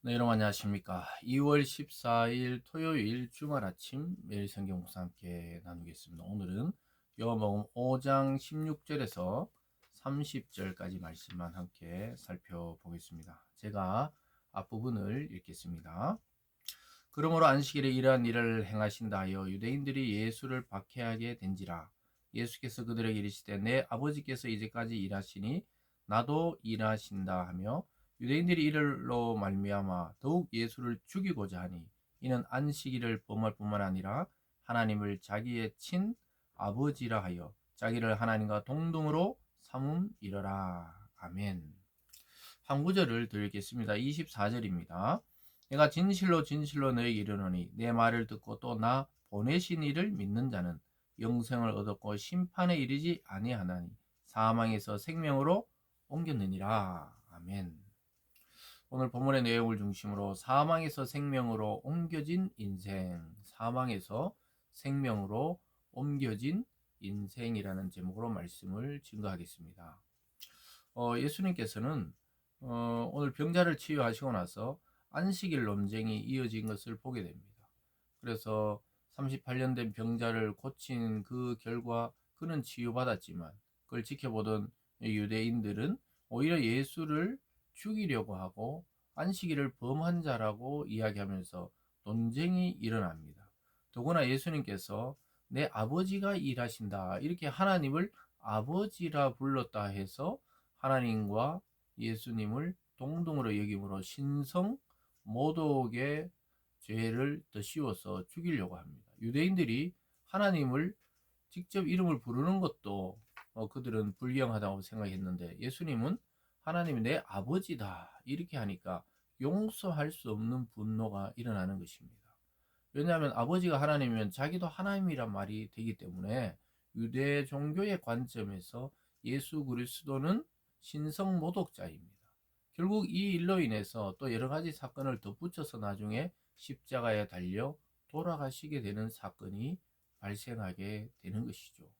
네, 여러분 안녕하십니까. 2월 14일 토요일 주말 아침 매일 성경 묵상 함께 나누겠습니다. 오늘은 요한복음 5장 16절에서 30절까지 말씀만 함께 살펴보겠습니다. 제가 앞부분을 읽겠습니다. 그러므로 안식일에 이러한 일을 행하신다 하여 유대인들이 예수를 박해하게 된지라. 예수께서 그들에게 이르시되 내 아버지께서 이제까지 일하시니 나도 일하신다 하며 유대인들이 이를로 말미암아 더욱 예수를 죽이고자 하니 이는 안식일을 범할 뿐만 아니라 하나님을 자기의 친 아버지라 하여 자기를 하나님과 동등으로 삼음이러라. 아멘. 한 구절을 더 읽겠습니다. 24절입니다. 내가 진실로 진실로 너에게 이르노니 내 말을 듣고 또 나 보내신 이를 믿는 자는 영생을 얻었고 심판에 이르지 아니하나니 사망에서 생명으로 옮겼느니라. 아멘. 오늘 본문의 내용을 중심으로 사망에서 생명으로 옮겨진 인생, 사망에서 생명으로 옮겨진 인생이라는 제목으로 말씀을 증거하겠습니다. 예수님께서는 오늘 병자를 치유하시고 나서 안식일 논쟁이 이어진 것을 보게 됩니다. 그래서 38년 된 병자를 고친 그 결과 그는 치유받았지만 그걸 지켜보던 유대인들은 오히려 예수를 죽이려고 하고 안식일을 범한 자라고 이야기하면서 논쟁이 일어납니다. 더구나 예수님께서 내 아버지가 일하신다 이렇게 하나님을 아버지라 불렀다 해서 하나님과 예수님을 동등으로 여김으로 신성 모독의 죄를 더 씌워서 죽이려고 합니다. 유대인들이 하나님을 직접 이름을 부르는 것도 그들은 불경하다고 생각했는데 예수님은 하나님이 내 아버지다 이렇게 하니까 용서할 수 없는 분노가 일어나는 것입니다. 왜냐하면 아버지가 하나님이면 자기도 하나님이란 말이 되기 때문에 유대 종교의 관점에서 예수 그리스도는 신성 모독자입니다. 결국 이 일로 인해서 또 여러 가지 사건을 덧붙여서 나중에 십자가에 달려 돌아가시게 되는 사건이 발생하게 되는 것이죠.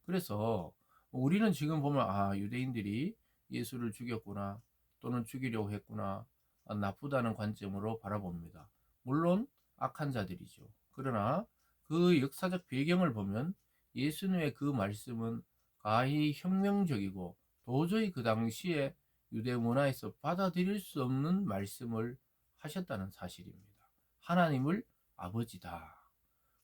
그래서 우리는 지금 보면 유대인들이 예수를 죽였구나 또는 죽이려고 했구나 나쁘다는 관점으로 바라봅니다. 물론 악한 자들이죠. 그러나 그 역사적 배경을 보면 예수님의 그 말씀은 가히 혁명적이고 도저히 그 당시에 유대 문화에서 받아들일 수 없는 말씀을 하셨다는 사실입니다. 하나님을 아버지다.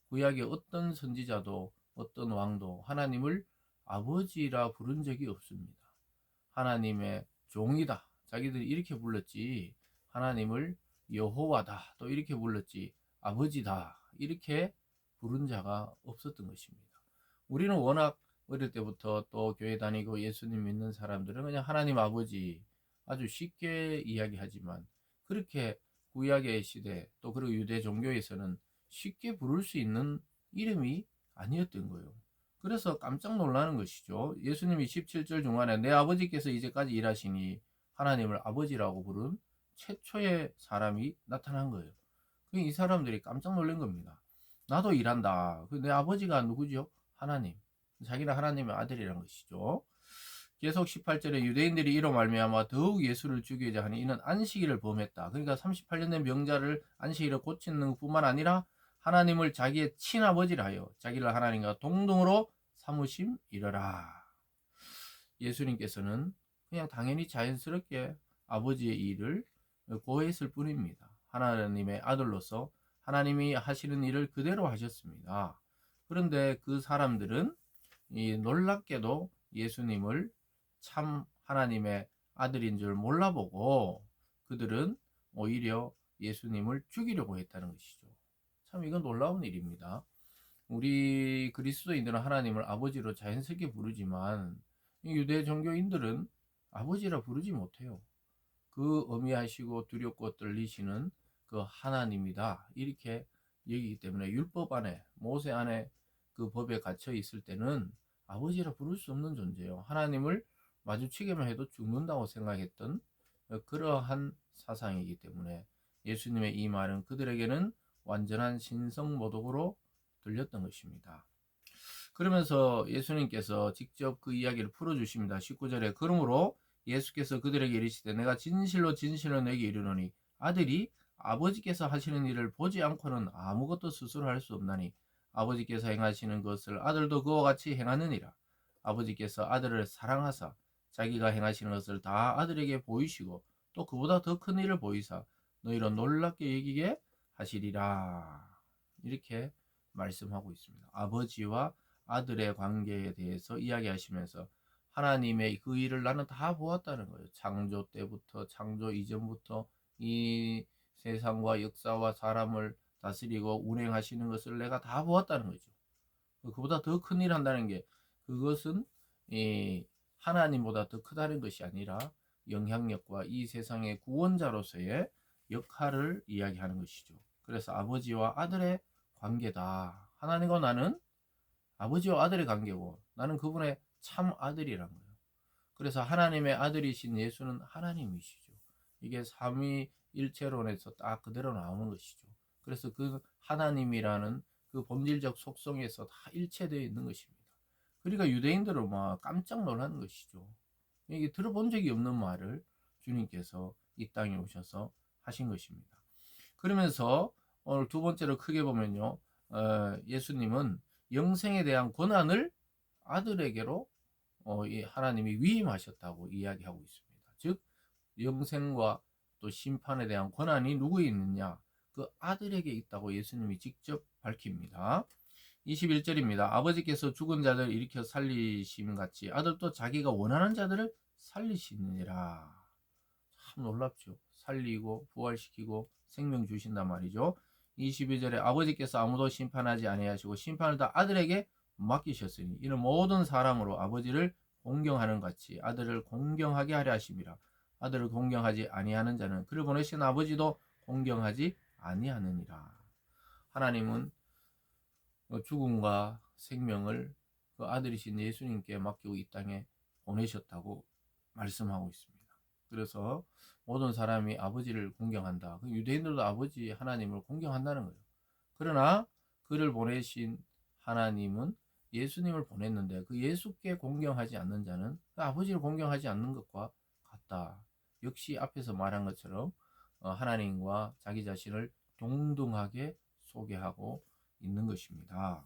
구약의 어떤 선지자도 어떤 왕도 하나님을 아버지라 부른 적이 없습니다. 하나님의 종이다. 자기들이 이렇게 불렀지. 하나님을 여호와다. 또 이렇게 불렀지. 아버지다. 이렇게 부른 자가 없었던 것입니다. 우리는 워낙 어릴 때부터 또 교회 다니고 예수님 믿는 사람들은 그냥 하나님 아버지 아주 쉽게 이야기하지만 그렇게 구약의 시대 또 그리고 유대 종교에서는 쉽게 부를 수 있는 이름이 아니었던 거예요. 그래서 깜짝 놀라는 것이죠. 예수님이 17절 중간에 내 아버지께서 이제까지 일하시니 하나님을 아버지라고 부른 최초의 사람이 나타난 거예요. 이 사람들이 깜짝 놀란 겁니다. 나도 일한다. 내 아버지가 누구죠? 하나님. 자기는 하나님의 아들이라는 것이죠. 계속 18절에 유대인들이 이로 말미암아 더욱 예수를 죽이자 하니 이는 안식일을 범했다. 그러니까 38년 된 병자를 안식일에 고치는 것뿐만 아니라 하나님을 자기의 친아버지라 하여 자기를 하나님과 동등으로 삼으심이러라. 예수님께서는 그냥 당연히 자연스럽게 아버지의 일을 고했을 뿐입니다. 하나님의 아들로서 하나님이 하시는 일을 그대로 하셨습니다. 그런데 그 사람들은 놀랍게도 예수님을 참 하나님의 아들인 줄 몰라보고 그들은 오히려 예수님을 죽이려고 했다는 것이죠. 참 이건 놀라운 일입니다. 우리 그리스도인들은 하나님을 아버지로 자연스럽게 부르지만 유대 종교인들은 아버지라 부르지 못해요. 그 어미하시고 두렵고 떨리시는 그 하나님이다 이렇게 여기기 때문에 율법 안에 모세 안에 그 법에 갇혀 있을 때는 아버지라 부를 수 없는 존재예요. 하나님을 마주치기만 해도 죽는다고 생각했던 그러한 사상이기 때문에 예수님의 이 말은 그들에게는 완전한 신성모독으로 들렸던 것입니다. 그러면서 예수님께서 직접 그 이야기를 풀어주십니다. 19절에 그러므로 예수께서 그들에게 이르시되 내가 진실로 진실로 너에게 이르노니 아들이 아버지께서 하시는 일을 보지 않고는 아무것도 스스로 할 수 없나니 아버지께서 행하시는 것을 아들도 그와 같이 행하느니라. 아버지께서 아들을 사랑하사 자기가 행하시는 것을 다 아들에게 보이시고 또 그보다 더 큰 일을 보이사 너희로 놀랍게 여기게 하시리라. 이렇게 말씀하고 있습니다. 아버지와 아들의 관계에 대해서 이야기하시면서 하나님의 그 일을 나는 다 보았다는 거예요. 창조 때부터, 창조 이전부터 이 세상과 역사와 사람을 다스리고 운행하시는 것을 내가 다 보았다는 거죠. 그보다 더 큰 일 한다는 게, 그것은 이 하나님보다 더 크다는 것이 아니라 영향력과 이 세상의 구원자로서의 역할을 이야기하는 것이죠. 그래서 아버지와 아들의 관계다. 하나님과 나는 아버지와 아들의 관계고 나는 그분의 참 아들이란 거예요. 그래서 하나님의 아들이신 예수는 하나님이시죠. 이게 삼위일체론에서 딱 그대로 나오는 것이죠. 그래서 그 하나님이라는 그 본질적 속성에서 다 일체되어 있는 것입니다. 그러니까 유대인들은 막 깜짝 놀라는 것이죠. 이게 들어본 적이 없는 말을 주님께서 이 땅에 오셔서 하신 것입니다. 그러면서 오늘 두 번째로 크게 보면요, 예수님은 영생에 대한 권한을 아들에게로 이 하나님이 위임하셨다고 이야기하고 있습니다. 즉 영생과 또 심판에 대한 권한이 누구에 있느냐? 그 아들에게 있다고 예수님이 직접 밝힙니다. 21절입니다. 아버지께서 죽은 자들을 일으켜 살리심 같이 아들도 자기가 원하는 자들을 살리시느니라. 참 놀랍죠. 살리고 부활시키고 생명 주신단 말이죠. 22절에 아버지께서 아무도 심판하지 아니하시고 심판을 다 아들에게 맡기셨으니 이는 모든 사람으로 아버지를 공경하는 같이 아들을 공경하게 하려 하심이라. 아들을 공경하지 아니하는 자는 그를 보내신 아버지도 공경하지 아니하느니라. 하나님은 죽음과 생명을 그 아들이신 예수님께 맡기고 이 땅에 보내셨다고 말씀하고 있습니다. 그래서 모든 사람이 아버지를 공경한다. 유대인들도 아버지 하나님을 공경한다는 거예요. 그러나 그를 보내신 하나님은 예수님을 보냈는데 그 예수께 공경하지 않는 자는 그 아버지를 공경하지 않는 것과 같다. 역시 앞에서 말한 것처럼 하나님과 자기 자신을 동등하게 소개하고 있는 것입니다.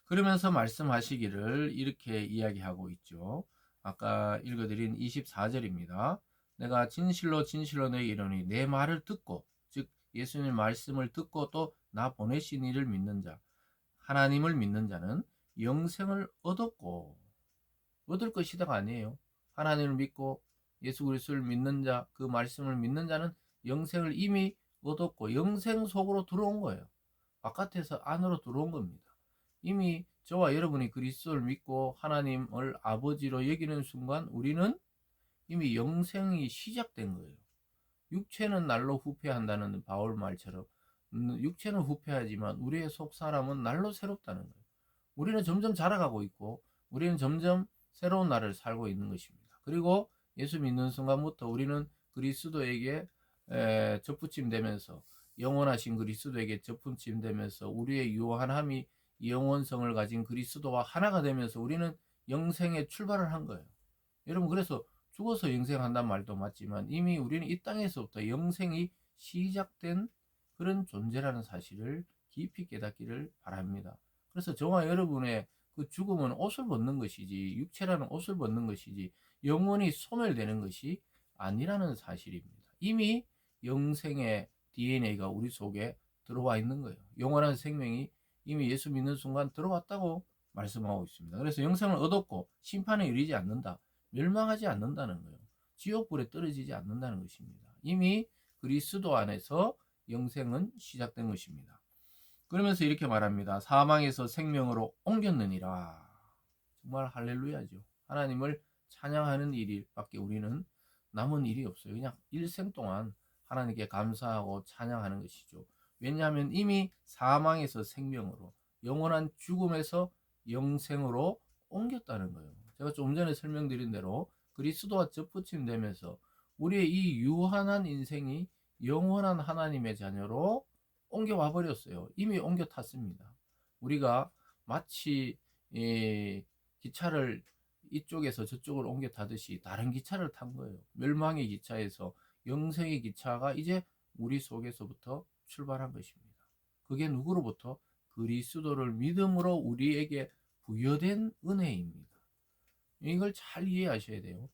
그러면서 말씀하시기를 이렇게 이야기하고 있죠. 아까 읽어드린 24절입니다. 내가 진실로 진실로 너에게 이르노니 내 말을 듣고, 즉 예수님 말씀을 듣고 또 나 보내신 이를 믿는 자, 하나님을 믿는 자는 영생을 얻었고, 얻을 것이다가 아니에요. 하나님을 믿고 예수 그리스도를 믿는 자, 그 말씀을 믿는 자는 영생을 이미 얻었고 영생 속으로 들어온 거예요. 바깥에서 안으로 들어온 겁니다. 이미 저와 여러분이 그리스도를 믿고 하나님을 아버지로 여기는 순간 우리는 이미 영생이 시작된 거예요. 육체는 날로 후퇴한다는 바울 말처럼 육체는 후퇴하지만 우리의 속 사람은 날로 새롭다는 거예요. 우리는 점점 자라가고 있고 우리는 점점 새로운 날을 살고 있는 것입니다. 그리고 예수 믿는 순간부터 우리는 그리스도에게 접붙임 되면서 영원하신 그리스도에게 접붙임 되면서 우리의 유한함이 영원성을 가진 그리스도와 하나가 되면서 우리는 영생에 출발을 한 거예요. 여러분, 그래서 죽어서 영생한다는 말도 맞지만 이미 우리는 이 땅에서부터 영생이 시작된 그런 존재라는 사실을 깊이 깨닫기를 바랍니다. 그래서 저와 여러분의 그 죽음은 옷을 벗는 것이지, 육체라는 옷을 벗는 것이지 영원히 소멸되는 것이 아니라는 사실입니다. 이미 영생의 DNA가 우리 속에 들어와 있는 거예요. 영원한 생명이 이미 예수 믿는 순간 들어왔다고 말씀하고 있습니다. 그래서 영생을 얻었고 심판에 이르지 않는다. 멸망하지 않는다는 거예요. 지옥불에 떨어지지 않는다는 것입니다. 이미 그리스도 안에서 영생은 시작된 것입니다. 그러면서 이렇게 말합니다. 사망에서 생명으로 옮겼느니라. 정말 할렐루야죠. 하나님을 찬양하는 일밖에 우리는 남은 일이 없어요. 그냥 일생 동안 하나님께 감사하고 찬양하는 것이죠. 왜냐하면 이미 사망에서 생명으로, 영원한 죽음에서 영생으로 옮겼다는 거예요. 제가 좀 전에 설명드린 대로 그리스도와 접붙임 되면서 우리의 이 유한한 인생이 영원한 하나님의 자녀로 옮겨와 버렸어요. 이미 옮겨 탔습니다. 우리가 마치 기차를 이쪽에서 저쪽으로 옮겨 타듯이 다른 기차를 탄 거예요. 멸망의 기차에서 영생의 기차가 이제 우리 속에서부터 출발한 것입니다. 그게 누구로부터? 그리스도를 믿음으로 우리에게 부여된 은혜입니다. 이걸 잘 이해하셔야 돼요.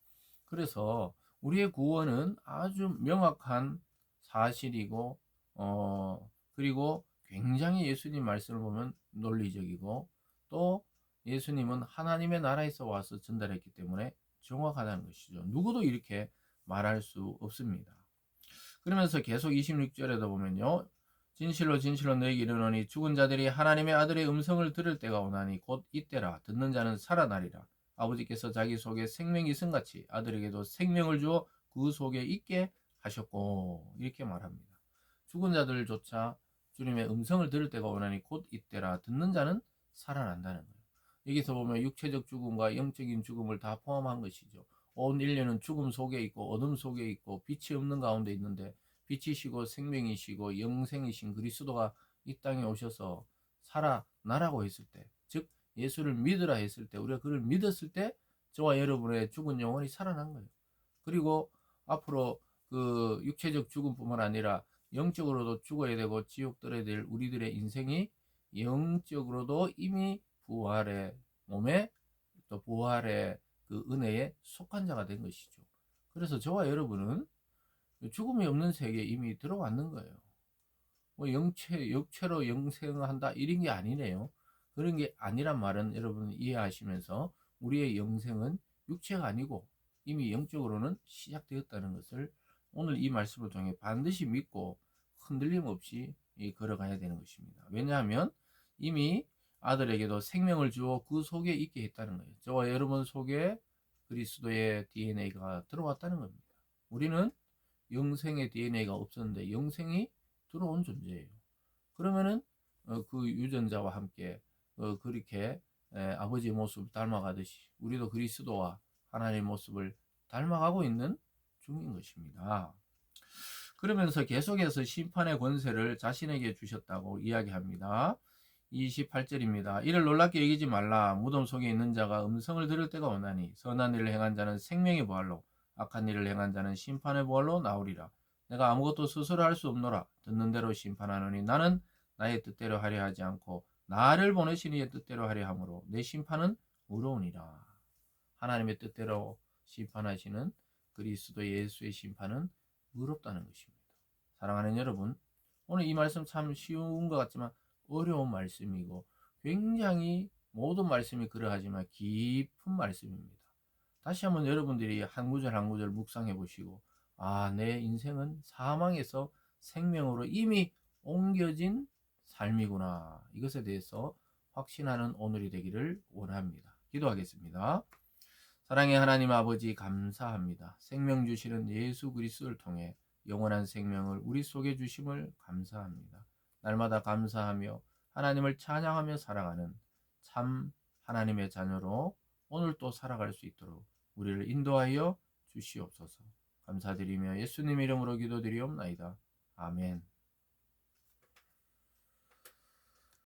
그래서 우리의 구원은 아주 명확한 사실이고, 그리고 굉장히 예수님 말씀을 보면 논리적이고, 또 예수님은 하나님의 나라에서 와서 전달했기 때문에 정확하다는 것이죠. 누구도 이렇게 말할 수 없습니다. 그러면서 계속 26절에도 보면요. 진실로 진실로 너희에게 이르노니 죽은 자들이 하나님의 아들의 음성을 들을 때가 오나니 곧 이때라. 듣는 자는 살아나리라. 아버지께서 자기 속에 생명이 있음같이 아들에게도 생명을 주어 그 속에 있게 하셨고, 이렇게 말합니다. 죽은 자들조차 주님의 음성을 들을 때가 오나니 곧 이때라. 듣는 자는 살아난다는 거예요. 여기서 보면 육체적 죽음과 영적인 죽음을 다 포함한 것이죠. 온 인류는 죽음 속에 있고 어둠 속에 있고 빛이 없는 가운데 있는데, 빛이시고 생명이시고 영생이신 그리스도가 이 땅에 오셔서 살아나라고 했을 때, 즉 예수를 믿으라 했을 때, 우리가 그를 믿었을 때 저와 여러분의 죽은 영혼이 살아난 거예요. 그리고 앞으로 그 육체적 죽음뿐만 아니라 영적으로도 죽어야 되고 지옥 들어야 될 우리들의 인생이 영적으로도 이미 부활의 몸에, 또 부활의 그 은혜에 속한 자가 된 것이죠. 그래서 저와 여러분은 죽음이 없는 세계에 이미 들어왔는 거예요. 뭐 육체로 영생한다 이런 게 아니네요. 그런 게 아니란 말은 여러분 이해하시면서 우리의 영생은 육체가 아니고 이미 영적으로는 시작되었다는 것을 오늘 이 말씀을 통해 반드시 믿고 흔들림 없이 걸어가야 되는 것입니다. 왜냐하면 이미 아들에게도 생명을 주어 그 속에 있게 했다는 거예요. 저와 여러분 속에 그리스도의 DNA가 들어왔다는 겁니다. 우리는 영생의 DNA가 없었는데 영생이 들어온 존재예요. 그러면은 그 유전자와 함께 그렇게 아버지의 모습을 닮아가듯이 우리도 그리스도와 하나님의 모습을 닮아가고 있는 중인 것입니다. 그러면서 계속해서 심판의 권세를 자신에게 주셨다고 이야기합니다. 28절입니다. 이를 놀랍게 여기지 말라. 무덤 속에 있는 자가 음성을 들을 때가 오나니 선한 일을 행한 자는 생명의 부활로, 악한 일을 행한 자는 심판의 부활로 나오리라. 내가 아무것도 스스로 할 수 없노라. 듣는 대로 심판하노니 나는 나의 뜻대로 하려 하지 않고 나를 보내신 이의 뜻대로 하려 함으로 내 심판은 의로우니라. 하나님의 뜻대로 심판하시는 그리스도 예수의 심판은 의롭다는 것입니다. 사랑하는 여러분, 오늘 이 말씀 참 쉬운 것 같지만 어려운 말씀이고 굉장히 모든 말씀이 그러하지만 깊은 말씀입니다. 다시 한번 여러분들이 한 구절 한 구절 묵상해 보시고, 내 인생은 사망에서 생명으로 이미 옮겨진 삶이구나. 이것에 대해서 확신하는 오늘이 되기를 원합니다. 기도하겠습니다. 사랑의 하나님 아버지, 감사합니다. 생명 주시는 예수 그리스도를 통해 영원한 생명을 우리 속에 주심을 감사합니다. 날마다 감사하며 하나님을 찬양하며 살아가는 참 하나님의 자녀로 오늘 또 살아갈 수 있도록 우리를 인도하여 주시옵소서. 감사드리며 예수님 이름으로 기도드리옵나이다. 아멘.